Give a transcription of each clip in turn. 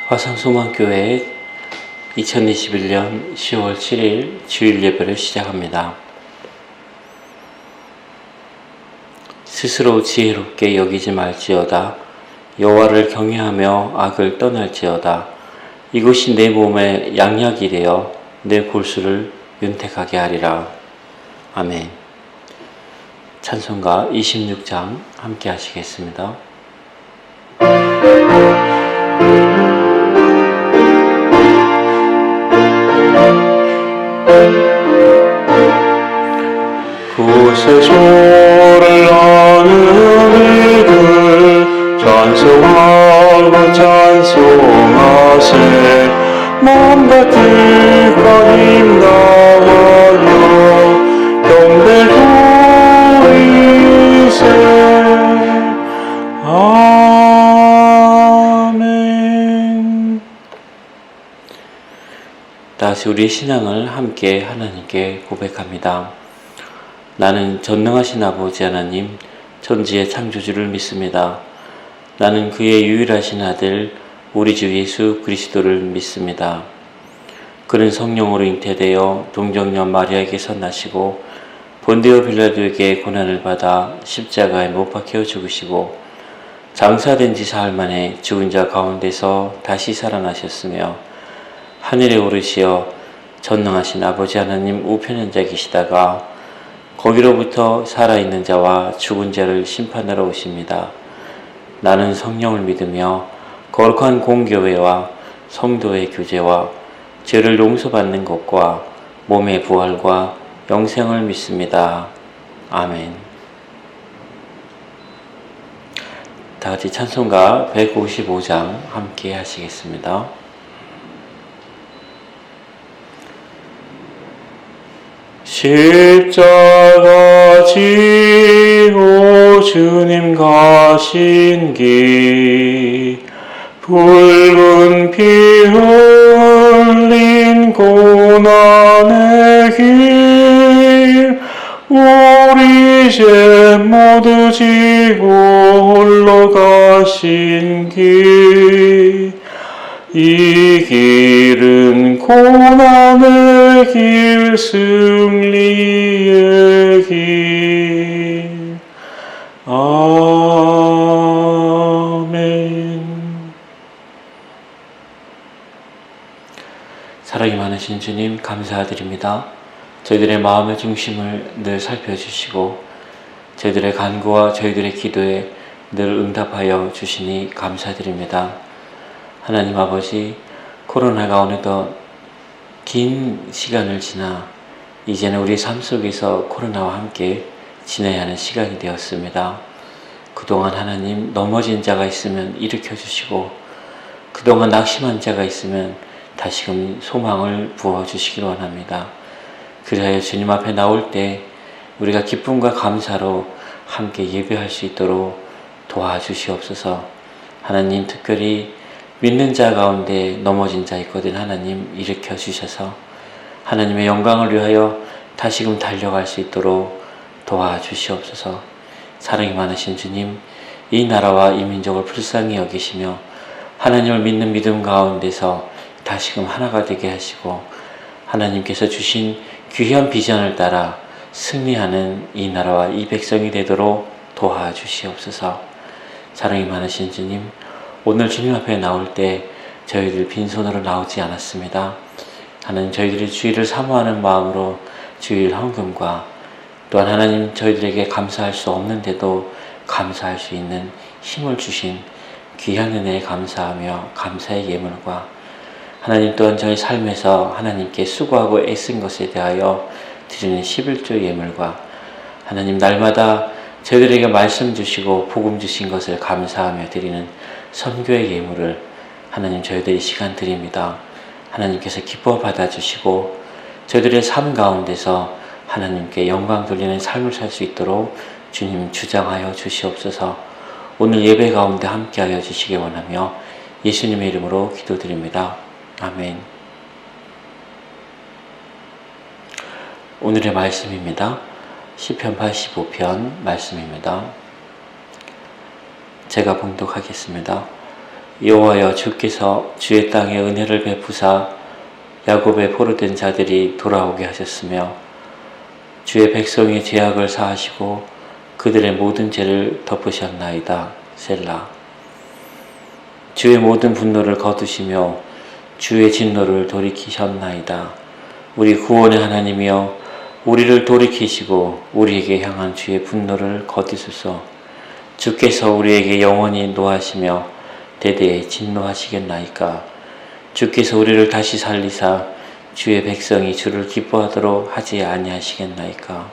화성소망교회 2021년 10월 7일 주일 예배를 시작합니다. 스스로 지혜롭게 여기지 말지어다. 여호와를 경외하며 악을 떠날지어다. 이것이 내 몸에 양약이 되어 내 골수를 윤택하게 하리라. 아멘. 찬송가 26장 함께 하시겠습니다. 구세주를 아는 이들 찬송하고 찬송하세. 마음과 뜻과 힘 다하여 경배를 드리세. 아멘. 다시 우리 신앙을 함께 하나님께 고백합니다. 나는 전능하신 아버지 하나님, 천지의 창조주를 믿습니다. 나는 그의 유일하신 아들, 우리 주 예수 그리스도를 믿습니다. 그는 성령으로 잉태되어 동정녀 마리아에게서 나시고 본디오 빌라도에게 고난을 받아 십자가에 못 박혀 죽으시고 장사된 지 사흘 만에 죽은 자 가운데서 다시 살아나셨으며 하늘에 오르시어 전능하신 아버지 하나님 우편에 앉아 계시다가 거기로부터 살아있는 자와 죽은 자를 심판하러 오십니다. 나는 성령을 믿으며 거룩한 공교회와 성도의 교제와 죄를 용서받는 것과 몸의 부활과 영생을 믿습니다. 아멘. 다같이 찬송가 155장 함께 하시겠습니다. 십자가 지고 주님 가신 길, 붉은 피 흘린 고난의 길, 우리 죄 모두 지고 홀로 가신 길, 이 길은 고난의 길, 승리의 길. 아멘. 사랑이 많으신 주님 감사드립니다. 저희들의 마음의 중심을 늘 살펴주시고 저희들의 간구와 저희들의 기도에 늘 응답하여 주시니 감사드립니다. 하나님 아버지, 코로나가 어느덧 긴 시간을 지나 이제는 우리 삶 속에서 코로나와 함께 지내야 하는 시간이 되었습니다. 그동안 하나님 넘어진 자가 있으면 일으켜 주시고 그동안 낙심한 자가 있으면 다시금 소망을 부어주시길 원합니다. 그리하여 주님 앞에 나올 때 우리가 기쁨과 감사로 함께 예배할 수 있도록 도와주시옵소서. 하나님, 특별히 믿는 자 가운데 넘어진 자 있거든 하나님 일으켜 주셔서 하나님의 영광을 위하여 다시금 달려갈 수 있도록 도와주시옵소서. 사랑이 많으신 주님, 이 나라와 이 민족을 불쌍히 여기시며 하나님을 믿는 믿음 가운데서 다시금 하나가 되게 하시고 하나님께서 주신 귀한 비전을 따라 승리하는 이 나라와 이 백성이 되도록 도와주시옵소서. 사랑이 많으신 주님, 오늘 주님 앞에 나올 때 저희들 빈손으로 나오지 않았습니다. 하나님, 저희들이 주일을 사모하는 마음으로 주일 헌금과 또한 하나님 저희들에게 감사할 수 없는데도 감사할 수 있는 힘을 주신 귀한 은혜에 감사하며 감사의 예물과 하나님 또한 저희 삶에서 하나님께 수고하고 애쓴 것에 대하여 드리는 11조 예물과 하나님 날마다 저희들에게 말씀 주시고 복음 주신 것을 감사하며 드리는 선교의 예물을 하나님 저희들이 시간 드립니다. 하나님께서 기뻐 받아주시고 저희들의 삶 가운데서 하나님께 영광 돌리는 삶을 살 수 있도록 주님 주장하여 주시옵소서. 오늘 예배 가운데 함께하여 주시기 원하며 예수님의 이름으로 기도드립니다. 아멘. 오늘의 말씀입니다. 시편 85편 말씀입니다. 제가 봉독하겠습니다. 여호와여, 주께서 주의 땅에 은혜를 베푸사 야곱의 포로된 자들이 돌아오게 하셨으며 주의 백성의 죄악을 사하시고 그들의 모든 죄를 덮으셨나이다. 셀라. 주의 모든 분노를 거두시며 주의 진노를 돌이키셨나이다. 우리 구원의 하나님이여, 우리를 돌이키시고 우리에게 향한 주의 분노를 거두소서. 주께서 우리에게 영원히 노하시며 대대에 진노하시겠나이까. 주께서 우리를 다시 살리사 주의 백성이 주를 기뻐하도록 하지 아니하시겠나이까.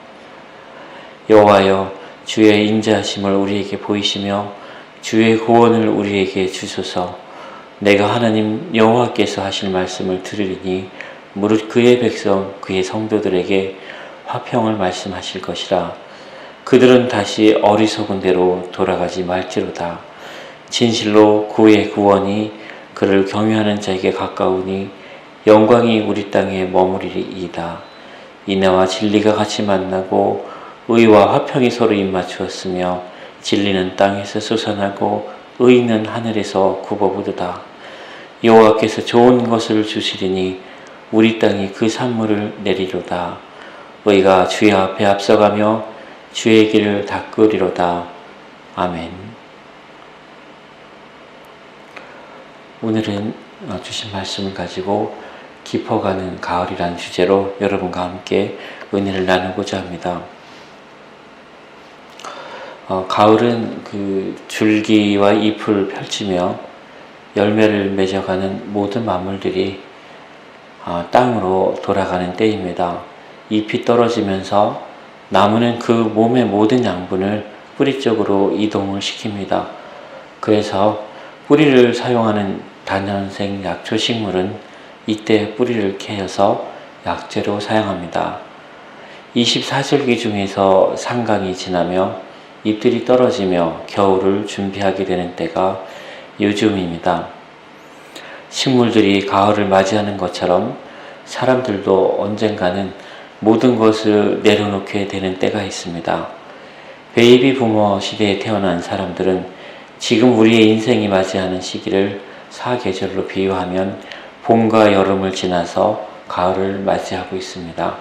여호와여, 주의 인자하심을 우리에게 보이시며 주의 구원을 우리에게 주소서. 내가 하나님 여호와께서 하실 말씀을 들으리니 무릇 그의 백성 그의 성도들에게 화평을 말씀하실 것이라. 그들은 다시 어리석은 대로 돌아가지 말지로다. 진실로 그의 구원이 그를 경유하는 자에게 가까우니 영광이 우리 땅에 머무리리이다. 인애와 진리가 같이 만나고 의와 화평이 서로 입맞추었으며 진리는 땅에서 솟아나고 의는 하늘에서 굽어보도다. 여호와께서 좋은 것을 주시리니 우리 땅이 그 산물을 내리로다. 의가 주의 앞에 앞서가며 주의 길을 닦으리로다. 아멘. 오늘은 주신 말씀을 가지고 깊어가는 가을이라는 주제로 여러분과 함께 은혜를 나누고자 합니다. 가을은 그 줄기와 잎을 펼치며 열매를 맺어가는 모든 만물들이 땅으로 돌아가는 때입니다. 잎이 떨어지면서 나무는 그 몸의 모든 양분을 뿌리 쪽으로 이동을 시킵니다. 그래서 뿌리를 사용하는 다년생 약초식물은 이때 뿌리를 캐어서 약재로 사용합니다. 24절기 중에서 상강이 지나며 잎들이 떨어지며 겨울을 준비하게 되는 때가 요즘입니다. 식물들이 가을을 맞이하는 것처럼 사람들도 언젠가는 모든 것을 내려놓게 되는 때가 있습니다. 베이비 부머 시대에 태어난 사람들은 지금 우리의 인생이 맞이하는 시기를 사계절로 비유하면 봄과 여름을 지나서 가을을 맞이하고 있습니다.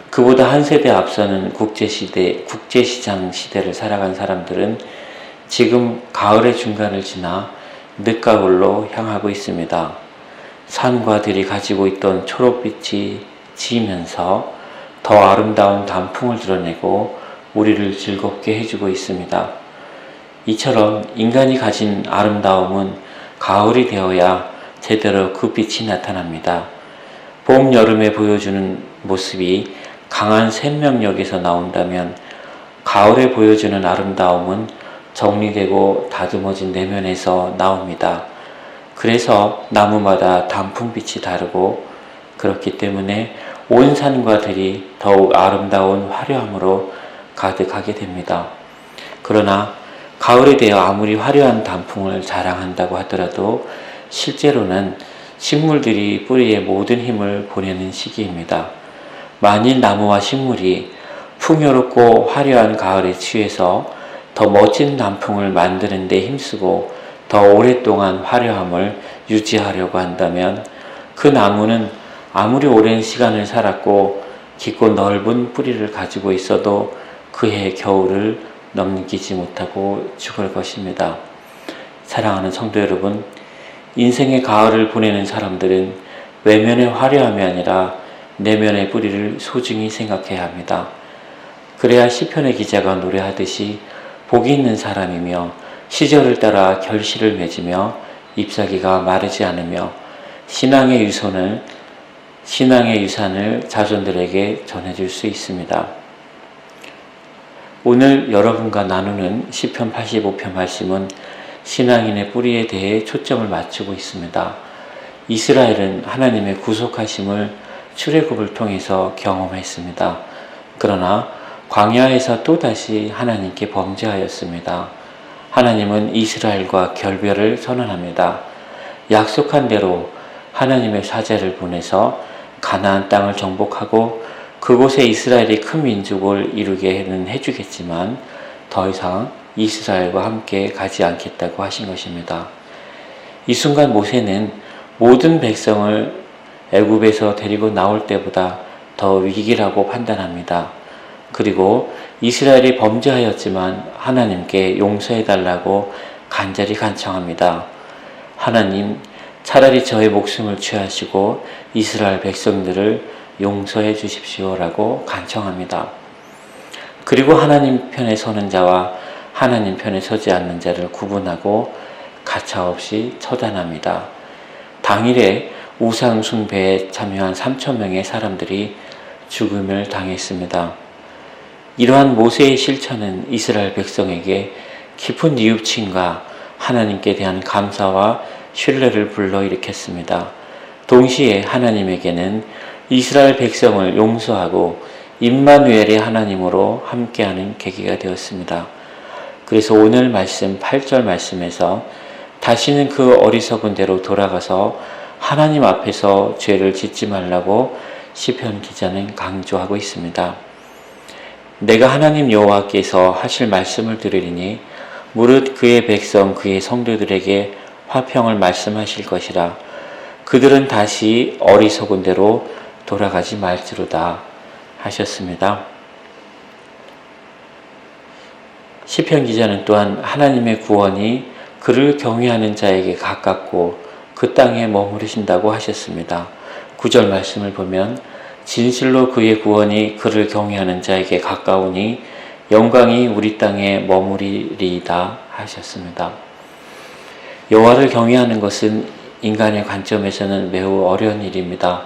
그보다 한 세대 앞서는 국제시장 시대를 살아간 사람들은 지금 가을의 중간을 지나 늦가을로 향하고 있습니다. 산과 들이 가지고 있던 초록빛이 지면서 더 아름다운 단풍을 드러내고 우리를 즐겁게 해주고 있습니다. 이처럼 인간이 가진 아름다움은 가을이 되어야 제대로 그 빛이 나타납니다. 봄, 여름에 보여주는 모습이 강한 생명력에서 나온다면 가을에 보여주는 아름다움은 정리되고 다듬어진 내면에서 나옵니다. 그래서 나무마다 단풍빛이 다르고 그렇기 때문에 온 산과 들이 더욱 아름다운 화려함으로 가득하게 됩니다. 그러나 가을이 되어 아무리 화려한 단풍을 자랑한다고 하더라도 실제로는 식물들이 뿌리에 모든 힘을 보내는 시기입니다. 만일 나무와 식물이 풍요롭고 화려한 가을에 취해서 더 멋진 단풍을 만드는 데 힘쓰고 더 오랫동안 화려함을 유지하려고 한다면 그 나무는 아무리 오랜 시간을 살았고 깊고 넓은 뿌리를 가지고 있어도 그해 겨울을 넘기지 못하고 죽을 것입니다. 사랑하는 성도 여러분, 인생의 가을을 보내는 사람들은 외면의 화려함이 아니라 내면의 뿌리를 소중히 생각해야 합니다. 그래야 시편의 기자가 노래하듯이 복이 있는 사람이며 시절을 따라 결실을 맺으며 잎사귀가 마르지 않으며 신앙의 유산을 자손들에게 전해줄 수 있습니다. 오늘 여러분과 나누는 시편 85편 말씀은 신앙인의 뿌리에 대해 초점을 맞추고 있습니다. 이스라엘은 하나님의 구속하심을 출애굽을 통해서 경험했습니다. 그러나 광야에서 또다시 하나님께 범죄하였습니다. 하나님은 이스라엘과 결별을 선언합니다. 약속한 대로 하나님의 사자를 보내서 가나안 땅을 정복하고 그곳에 이스라엘이 큰 민족을 이루게는 해주겠지만 더 이상 이스라엘과 함께 가지 않겠다고 하신 것입니다. 이 순간 모세는 모든 백성을 애굽에서 데리고 나올 때보다 더 위기라고 판단합니다. 그리고 이스라엘이 범죄하였지만 하나님께 용서해달라고 간절히 간청합니다. 하나님, 차라리 저의 목숨을 취하시고 이스라엘 백성들을 용서해 주십시오라고 간청합니다. 그리고 하나님 편에 서는 자와 하나님 편에 서지 않는 자를 구분하고 가차없이 처단합니다. 당일에 우상 숭배에 참여한 3,000명의 사람들이 죽음을 당했습니다. 이러한 모세의 실천은 이스라엘 백성에게 깊은 뉘우침과 하나님께 대한 감사와 신뢰를 불러일으켰습니다. 동시에 하나님에게는 이스라엘 백성을 용서하고 임마누엘의 하나님으로 함께하는 계기가 되었습니다. 그래서 오늘 말씀 8절 말씀에서 다시는 그 어리석은 대로 돌아가서 하나님 앞에서 죄를 짓지 말라고 시편 기자는 강조하고 있습니다. 내가 하나님 여호와께서 하실 말씀을 들으리니 무릇 그의 백성 그의 성도들에게 화평을 말씀하실 것이라. 그들은 다시 어리석은 대로 돌아가지 말지로다 하셨습니다. 시편 기자는 또한 하나님의 구원이 그를 경외하는 자에게 가깝고 그 땅에 머무르신다고 하셨습니다. 9절 말씀을 보면 진실로 그의 구원이 그를 경외하는 자에게 가까우니 영광이 우리 땅에 머무리리이다 하셨습니다. 여호와를 경외하는 것은 인간의 관점에서는 매우 어려운 일입니다.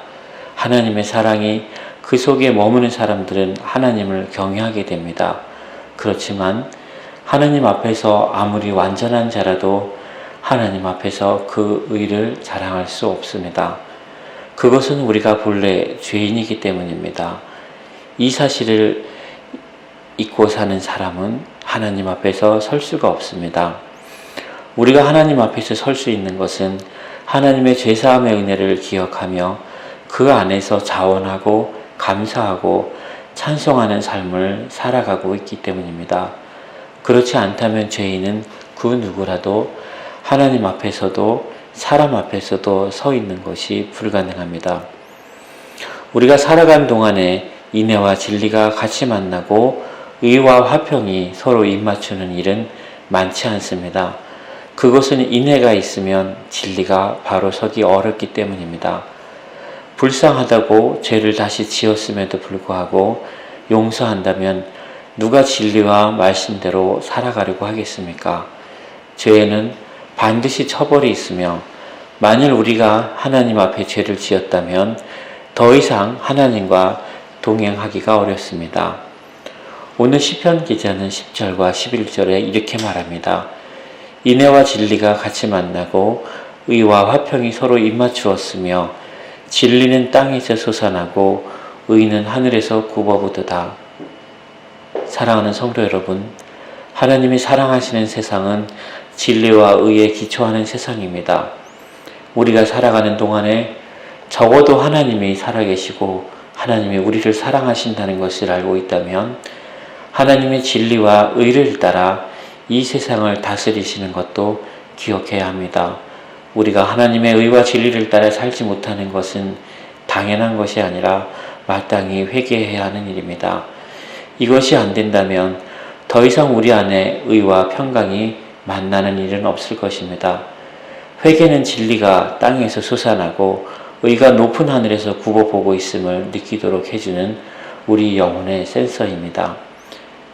하나님의 사랑이 그 속에 머무는 사람들은 하나님을 경외하게 됩니다. 그렇지만 하나님 앞에서 아무리 완전한 자라도 하나님 앞에서 그 의를 자랑할 수 없습니다. 그것은 우리가 본래 죄인이기 때문입니다. 이 사실을 잊고 사는 사람은 하나님 앞에서 설 수가 없습니다. 우리가 하나님 앞에서 설 수 있는 것은 하나님의 죄사함의 은혜를 기억하며 그 안에서 자원하고 감사하고 찬송하는 삶을 살아가고 있기 때문입니다. 그렇지 않다면 죄인은 그 누구라도 하나님 앞에서도 사람 앞에서도 서 있는 것이 불가능합니다. 우리가 살아간 동안에 인애와 진리가 같이 만나고 의와 화평이 서로 입맞추는 일은 많지 않습니다. 그것은 인애가 있으면 진리가 바로 서기 어렵기 때문입니다. 불쌍하다고 죄를 다시 지었음에도 불구하고 용서한다면 누가 진리와 말씀대로 살아가려고 하겠습니까? 죄에는 반드시 처벌이 있으며 만일 우리가 하나님 앞에 죄를 지었다면 더 이상 하나님과 동행하기가 어렵습니다. 오늘 시편 기자는 10절과 11절에 이렇게 말합니다. 인애와 진리가 같이 만나고 의와 화평이 서로 입맞추었으며 진리는 땅에서 솟아나고 의는 하늘에서 굽어보도다. 사랑하는 성도 여러분, 하나님이 사랑하시는 세상은 진리와 의에 기초하는 세상입니다. 우리가 살아가는 동안에 적어도 하나님이 살아계시고 하나님이 우리를 사랑하신다는 것을 알고 있다면 하나님의 진리와 의를 따라 이 세상을 다스리시는 것도 기억해야 합니다. 우리가 하나님의 의와 진리를 따라 살지 못하는 것은 당연한 것이 아니라 마땅히 회개해야 하는 일입니다. 이것이 안 된다면 더 이상 우리 안에 의와 평강이 만나는 일은 없을 것입니다. 회개는 진리가 땅에서 솟아나고 의가 높은 하늘에서 굽어보고 있음을 느끼도록 해주는 우리 영혼의 센서입니다.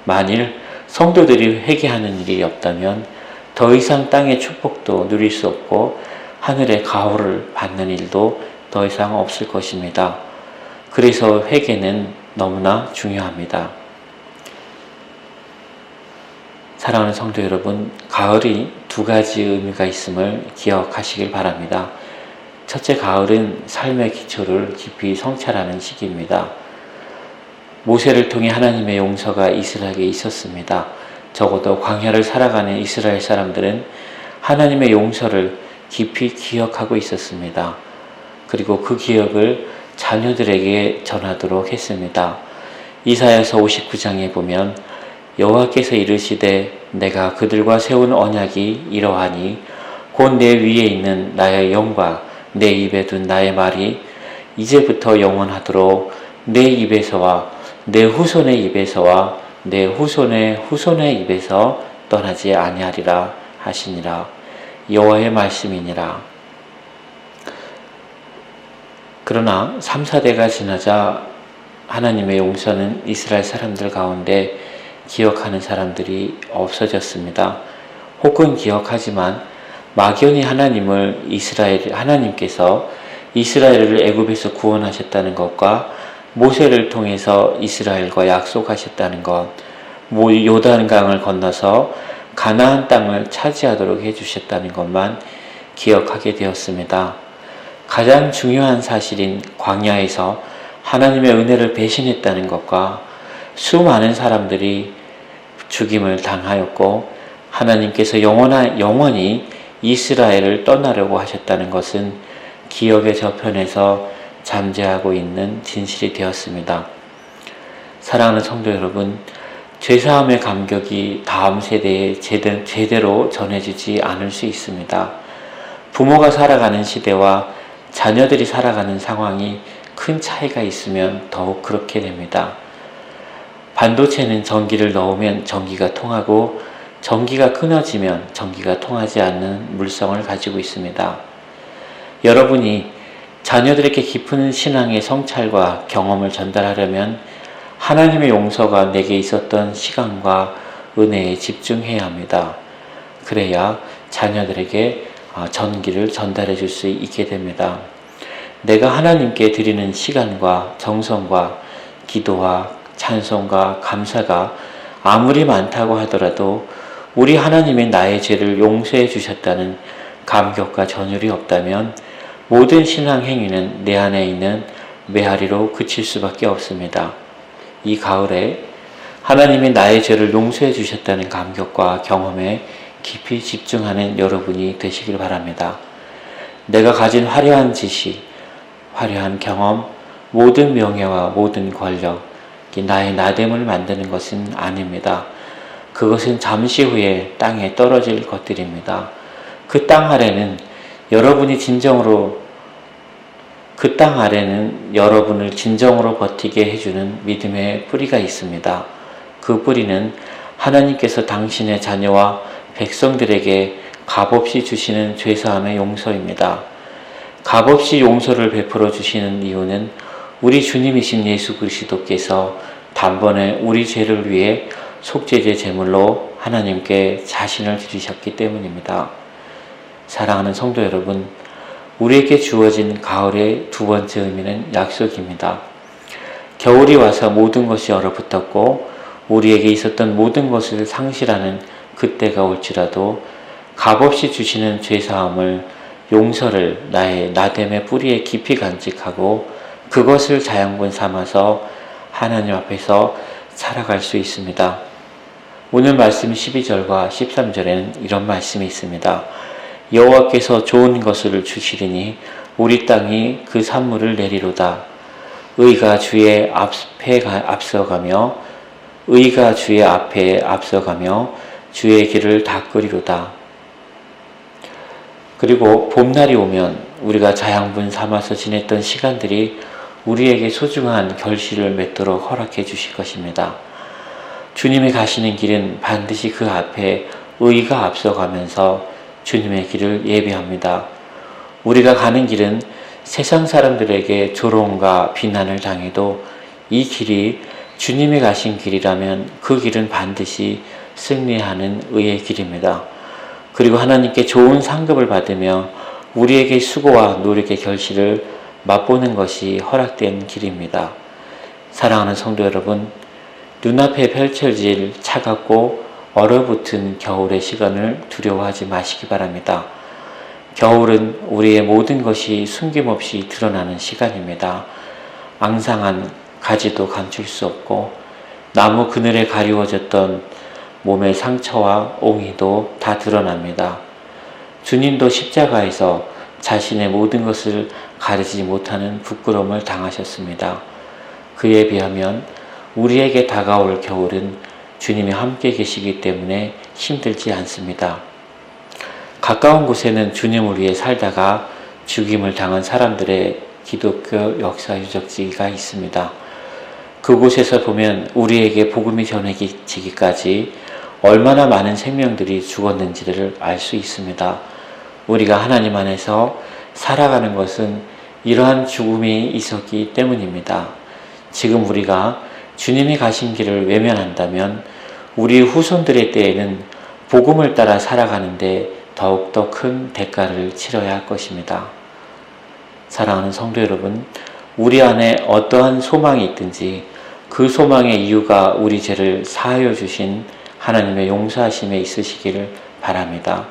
만일 성도들이 회개하는 일이 없다면 더 이상 땅의 축복도 누릴 수 없고 하늘의 가호를 받는 일도 더 이상 없을 것입니다. 그래서 회개는 너무나 중요합니다. 사랑하는 성도 여러분, 가을이 두 가지 의미가 있음을 기억하시길 바랍니다. 첫째, 가을은 삶의 기초를 깊이 성찰하는 시기입니다. 모세를 통해 하나님의 용서가 이스라엘에게 있었습니다. 적어도 광야를 살아가는 이스라엘 사람들은 하나님의 용서를 깊이 기억하고 있었습니다. 그리고 그 기억을 자녀들에게 전하도록 했습니다. 이사야서 59장에 보면 여호와께서 이르시되 내가 그들과 세운 언약이 이러하니 곧 내 위에 있는 나의 영과 내 입에 둔 나의 말이 이제부터 영원하도록 내 입에서와 내 후손의 입에서와 내 후손의 후손의 입에서 떠나지 아니하리라 하시니라. 여호와의 말씀이니라. 그러나 3, 4대가 지나자 하나님의 용서는 이스라엘 사람들 가운데 기억하는 사람들이 없어졌습니다. 혹은 기억하지만 막연히 하나님께서 이스라엘을 애굽에서 구원하셨다는 것과 모세를 통해서 이스라엘과 약속하셨다는 것, 요단강을 건너서 가나안 땅을 차지하도록 해주셨다는 것만 기억하게 되었습니다. 가장 중요한 사실인 광야에서 하나님의 은혜를 배신했다는 것과 수많은 사람들이 죽임을 당하였고 하나님께서 영원히 이스라엘을 떠나려고 하셨다는 것은 기억의 저편에서 잠재하고 있는 진실이 되었습니다. 사랑하는 성도 여러분, 죄사함의 감격이 다음 세대에 제대로 전해지지 않을 수 있습니다. 부모가 살아가는 시대와 자녀들이 살아가는 상황이 큰 차이가 있으면 더욱 그렇게 됩니다. 반도체는 전기를 넣으면 전기가 통하고 전기가 끊어지면 전기가 통하지 않는 물성을 가지고 있습니다. 여러분이 자녀들에게 깊은 신앙의 성찰과 경험을 전달하려면 하나님의 용서가 내게 있었던 시간과 은혜에 집중해야 합니다. 그래야 자녀들에게 전기를 전달해 줄 수 있게 됩니다. 내가 하나님께 드리는 시간과 정성과 기도와 찬송과 감사가 아무리 많다고 하더라도 우리 하나님이 나의 죄를 용서해 주셨다는 감격과 전율이 없다면 모든 신앙 행위는 내 안에 있는 메아리로 그칠 수밖에 없습니다. 이 가을에 하나님이 나의 죄를 용서해 주셨다는 감격과 경험에 깊이 집중하는 여러분이 되시길 바랍니다. 내가 가진 화려한 지식, 화려한 경험, 모든 명예와 모든 권력, 나의 나됨을 만드는 것은 아닙니다. 그것은 잠시 후에 땅에 떨어질 것들입니다. 그 땅 아래는 여러분을 진정으로 버티게 해주는 믿음의 뿌리가 있습니다. 그 뿌리는 하나님께서 당신의 자녀와 백성들에게 값없이 주시는 죄사함의 용서입니다. 값없이 용서를 베풀어 주시는 이유는 우리 주님이신 예수 그리스도께서 단번에 우리 죄를 위해 속죄제 제물로 하나님께 자신을 드리셨기 때문입니다. 사랑하는 성도 여러분, 우리에게 주어진 가을의 두 번째 의미는 약속입니다. 겨울이 와서 모든 것이 얼어붙었고 우리에게 있었던 모든 것을 상실하는 그때가 올지라도 값없이 주시는 죄사함을, 용서를 나의 나됨의 뿌리에 깊이 간직하고 그것을 자양분 삼아서 하나님 앞에서 살아갈 수 있습니다. 오늘 말씀 12절과 13절에는 이런 말씀이 있습니다. 여호와께서 좋은 것을 주시리니 우리 땅이 그 산물을 내리로다. 의가 주의 앞에 앞서가며 주의 길을 닦으리로다. 그리고 봄날이 오면 우리가 자양분 삼아서 지냈던 시간들이 우리에게 소중한 결실을 맺도록 허락해 주실 것입니다. 주님이 가시는 길은 반드시 그 앞에 의가 앞서가면서 주님의 길을 예비합니다. 우리가 가는 길은 세상 사람들에게 조롱과 비난을 당해도 이 길이 주님이 가신 길이라면 그 길은 반드시 승리하는 의의 길입니다. 그리고 하나님께 좋은 상급을 받으며 우리에게 수고와 노력의 결실을 맛보는 것이 허락된 길입니다. 사랑하는 성도 여러분, 눈앞에 펼쳐질 차갑고 얼어붙은 겨울의 시간을 두려워하지 마시기 바랍니다. 겨울은 우리의 모든 것이 숨김없이 드러나는 시간입니다. 앙상한 가지도 감출 수 없고 나무 그늘에 가리워졌던 몸의 상처와 옹이도 다 드러납니다. 주님도 십자가에서 자신의 모든 것을 가리지 못하는 부끄러움을 당하셨습니다. 그에 비하면 우리에게 다가올 겨울은 주님이 함께 계시기 때문에 힘들지 않습니다. 가까운 곳에는 주님을 위해 살다가 죽임을 당한 사람들의 기독교 역사 유적지가 있습니다. 그곳에서 보면 우리에게 복음이 전해지기까지 얼마나 많은 생명들이 죽었는지를 알 수 있습니다. 우리가 하나님 안에서 살아가는 것은 이러한 죽음이 있었기 때문입니다. 지금 우리가 주님이 가신 길을 외면한다면 우리 후손들의 때에는 복음을 따라 살아가는데 더욱더 큰 대가를 치러야 할 것입니다. 사랑하는 성도 여러분, 우리 안에 어떠한 소망이 있든지 그 소망의 이유가 우리 죄를 사하여 주신 하나님의 용서하심에 있으시기를 바랍니다.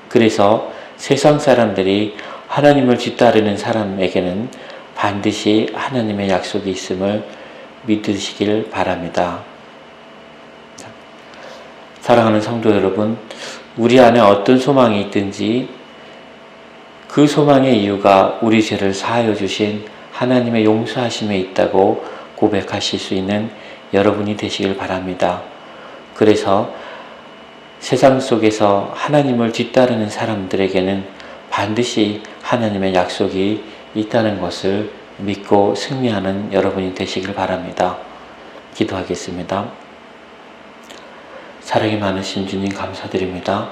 그래서 세상 사람들이 하나님을 뒤따르는 사람에게는 반드시 하나님의 약속이 있음을 믿으시길 바랍니다. 사랑하는 성도 여러분, 우리 안에 어떤 소망이 있든지 그 소망의 이유가 우리 죄를 사하여 주신 하나님의 용서하심에 있다고 고백하실 수 있는 여러분이 되시길 바랍니다. 그래서 세상 속에서 하나님을 뒤따르는 사람들에게는 반드시 하나님의 약속이 있다는 것을 믿고 승리하는 여러분이 되시길 바랍니다. 기도하겠습니다. 사랑이 많으신 주님 감사드립니다.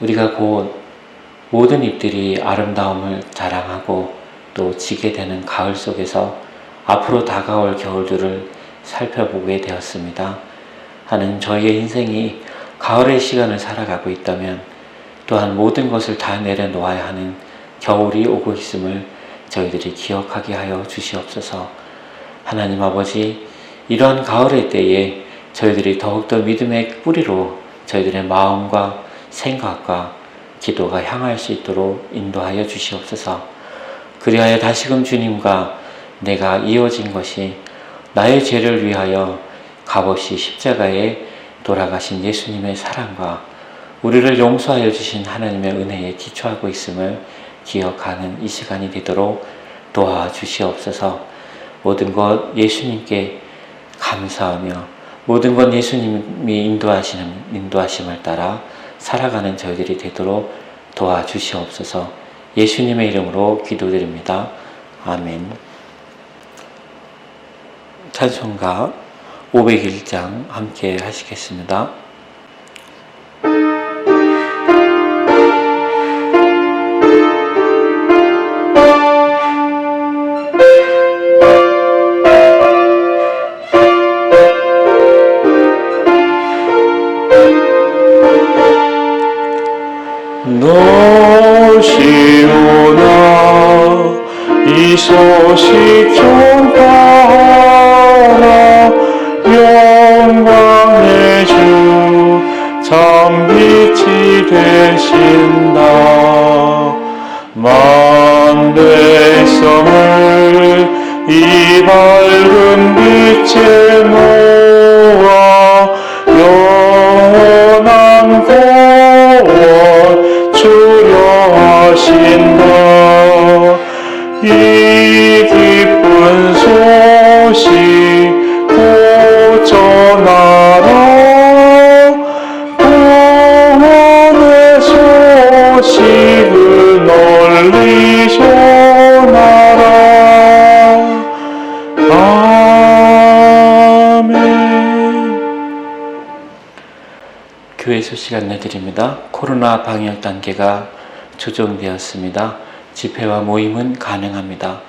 우리가 곧 모든 잎들이 아름다움을 자랑하고 또 지게 되는 가을 속에서 앞으로 다가올 겨울들을 살펴보게 되었습니다. 하는 저희의 인생이 가을의 시간을 살아가고 있다면 또한 모든 것을 다 내려놓아야 하는 겨울이 오고 있음을 저희들이 기억하게 하여 주시옵소서. 하나님 아버지, 이러한 가을의 때에 저희들이 더욱더 믿음의 뿌리로 저희들의 마음과 생각과 기도가 향할 수 있도록 인도하여 주시옵소서. 그리하여 다시금 주님과 내가 이어진 것이 나의 죄를 위하여 값없이 십자가에 돌아가신 예수님의 사랑과 우리를 용서하여 주신 하나님의 은혜에 기초하고 있음을 기억하는 이 시간이 되도록 도와주시옵소서. 모든 것 예수님께 감사하며 모든 것 예수님이 인도하심을 따라 살아가는 저희들이 되도록 도와주시옵소서. 예수님의 이름으로 기도드립니다. 아멘. 찬송가 501장 함께 하시겠습니다. 너시오나 이 소식 전하라 영광의 주 참 빛이 되신다. 만 백성을 이 밝은 빛에 모아 영원한 구원 주려 하신다. 이 기쁜 소식 곧 전하라. 구원의 소식을 널리 전하라. 아멘. 교회 소식 안내드립니다. 코로나 방역 단계가 조정되었습니다. 집회와 모임은 가능합니다.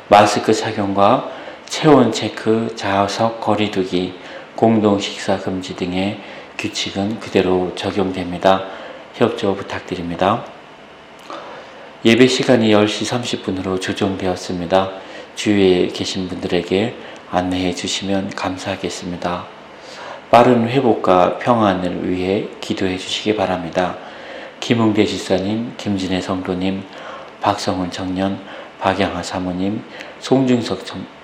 마스크 착용과 체온 체크, 좌석 거리두기, 공동 식사 금지 등의 규칙은 그대로 적용됩니다. 협조 부탁드립니다. 예배 시간이 10시 30분으로 조정되었습니다. 주위에 계신 분들에게 안내해 주시면 감사하겠습니다. 빠른 회복과 평안을 위해 기도해 주시기 바랍니다. 김웅대 지사님, 김진애 성도님, 박성훈 청년, 박양하 사모님, 송중석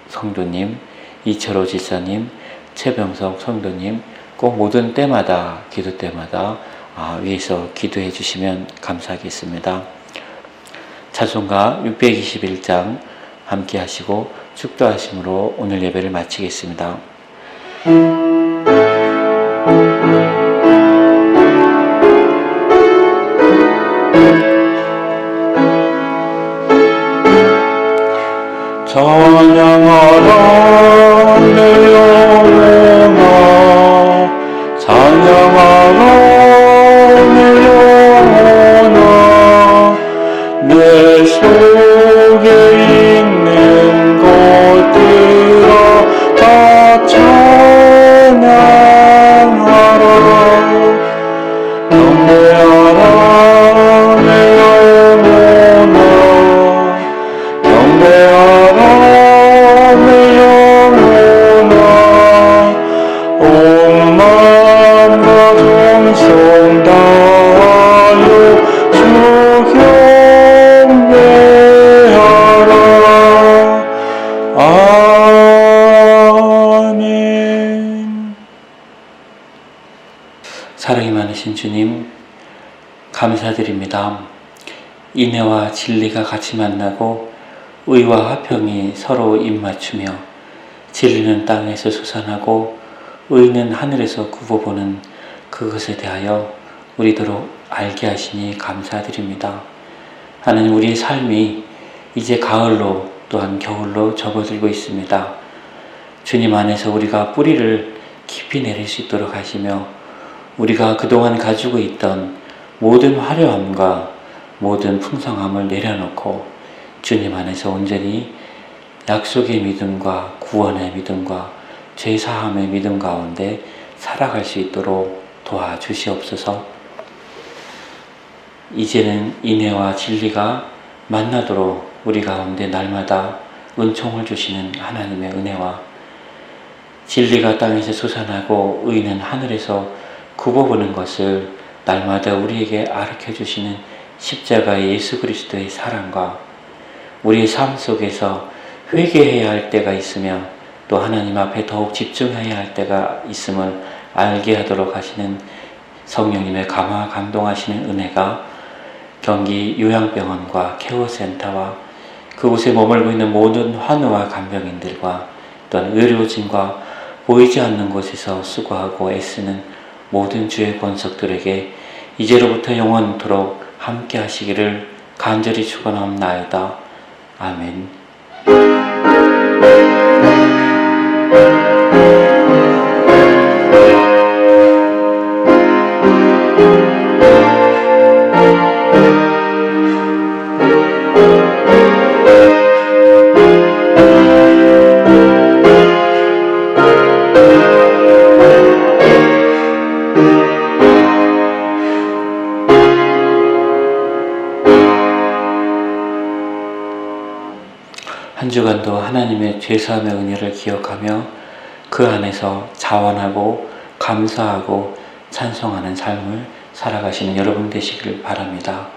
성도님, 이철호 지사님, 최병석 성도님, 꼭 모든 때마다, 기도 때마다 위에서 기도해 주시면 감사하겠습니다. 찬송가 621장 함께 하시고 축도하심으로 오늘 예배를 마치겠습니다. 찬양하라 내 영혼아 찬양하라 내 영혼아 내 속에 있는 것들아 다 찬양하라 경배하라 내 영혼아 경배하라 내 영혼아 온 마음과 정성 다하여 주 경배하라 아멘. 사랑이 많으신 주님, 감사드립니다. 인애와 진리가 같이 만나고 의와 화평이 서로 입맞추며 진리는 땅에서 솟아나고 의는 하늘에서 굽어보는 그것에 대하여 우리도록 알게 하시니 감사드립니다. 하나님, 우리의 삶이 이제 가을로 또한 겨울로 접어들고 있습니다. 주님 안에서 우리가 뿌리를 깊이 내릴 수 있도록 하시며 우리가 그동안 가지고 있던 모든 화려함과 모든 풍성함을 내려놓고 주님 안에서 온전히 약속의 믿음과 구원의 믿음과 죄사함의 믿음 가운데 살아갈 수 있도록 도와주시옵소서. 이제는 인애와 진리가 만나도록 우리 가운데 날마다 은총을 주시는 하나님의 은혜와 진리가 땅에서 솟아나고 의는 하늘에서 굽어보는 것을 날마다 우리에게 가르쳐 주시는 십자가의 예수 그리스도의 사랑과 우리의 삶 속에서 회개해야 할 때가 있으며 또 하나님 앞에 더욱 집중해야 할 때가 있음을 알게 하도록 하시는 성령님의 감화 감동하시는 은혜가 경기 요양병원과 케어센터와 그곳에 머물고 있는 모든 환우와 간병인들과 또한 의료진과 보이지 않는 곳에서 수고하고 애쓰는 모든 주의 권속들에게 이제로부터 영원토록 함께 하시기를 간절히 축원하옵나이다. 아멘. 한 주간도 하나님의 죄사함의 은혜를 기억하며 그 안에서 자원하고 감사하고 찬송하는 삶을 살아가시는 여러분 되시길 바랍니다.